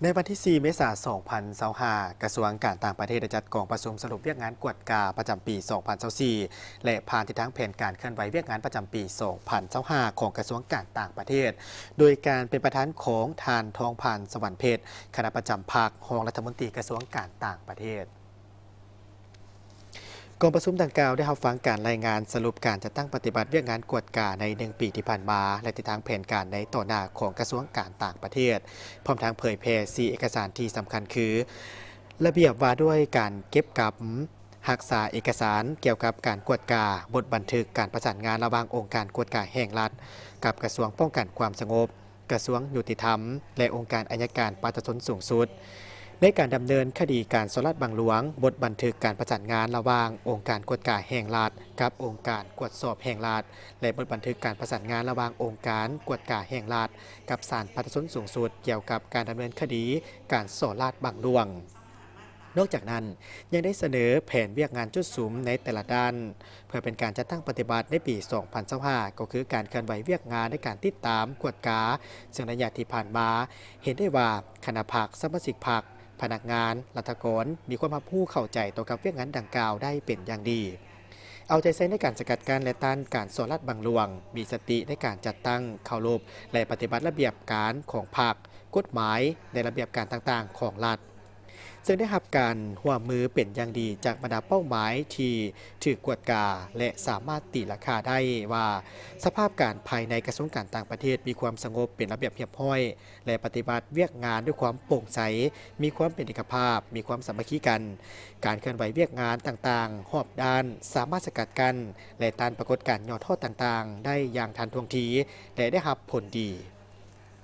ในวันที่ 4 เมษายน 2025 กระทรวงการต่างประเทศได้จัดกองประชุมสรุปเวียกงานกวดกาประจำปี 2024 และผ่านทิศทางแผนการเคลื่อนไหวเวียกงานประจำปี 2025 ของกระทรวงการต่างประเทศ โดยการเป็นประธานของทานทองพันธ์สวรรค์เพชรคณะประจำภาครองรัฐมนตรีกระทรวงการต่างประเทศกองประชุมดังกล่าวได้รับฟังการรายงานสรุปการจัดตั้งปฏิบัติเวียกงานกวดกาใน1 ปีที่ผ่านมาและทิศทางแผนการในต่อหน้าของกระทรวงการต่างประเทศพร้อมทั้งเผยแพร่4เอกสารที่สำคัญคือระเบียบว่าด้วยการเก็บกำรักษาเอกสารเกี่ยวกับการกวดกาบทบันทึกการประสานงานระหว่างองค์การกวดกาแห่งรัฐกับกระทรวงป้องกันความสงบกระทรวงยุติธรรมและองค์การอัยการปฏิบัติสูงสุดในการดำเนินคดีการสลัดบังหลวงบทบันทึกการประสานงานระหว่างองค์การกวดกาแห่งรัฐกับองค์การกวดสอบแห่งรัฐและบทบันทึกการประสานงานระหว่างองค์การกวดกาแห่งรัฐกับศาลปฏิบัติสูงสุดเกี่ยวกับการดำเนินคดีการสลัดบังหลวงนอกจากนั้นยังได้เสนอแผนเวียกงานจุดสุมในแต่ละด้านเพื่อเป็นการจัดตั้งปฏิบัติในปี 2025 ก็คือการเคลื่อนไหวเวียกงานในการติดตามกวดกาซึ่งระยะที่ผ่านมาเห็นได้ว่าคณะพรรคสมาชิกพรรคพนักงานรัฐกรมีความรับรู้เข้าใจต่อกับเวียกงานดังกล่าวได้เป็นอย่างดีเอาใจใส่ในการสกัดกั้นและต้านการสลัดบังหลวงมีสติในการจัดตั้งเคารพและปฏิบัติระเบียบการของพรรคกฎหมายในระเบียบการต่างๆของรัฐซึ่งได้รับการร่วมมือเป็นอย่างดีจากบรรดาเป้าหมายที่ถือกวดกาและสามารถตีราคาได้ว่าสภาพการภายในกระทรวงการต่างประเทศมีความสงบเป็นระเบียบเรียบร้อยและปฏิบัติเวียกงานด้วยความโปร่งใสมีความเป็นเอกภาพมีความสามัคคีกันการเคลื่อนไหวเวียกงานต่างๆหอบด้านสามารถสกัดกั้นและต้านปรากฏการณ์ย่อท่อต่างๆได้อย่างทันท่วงทีและได้รับผลดี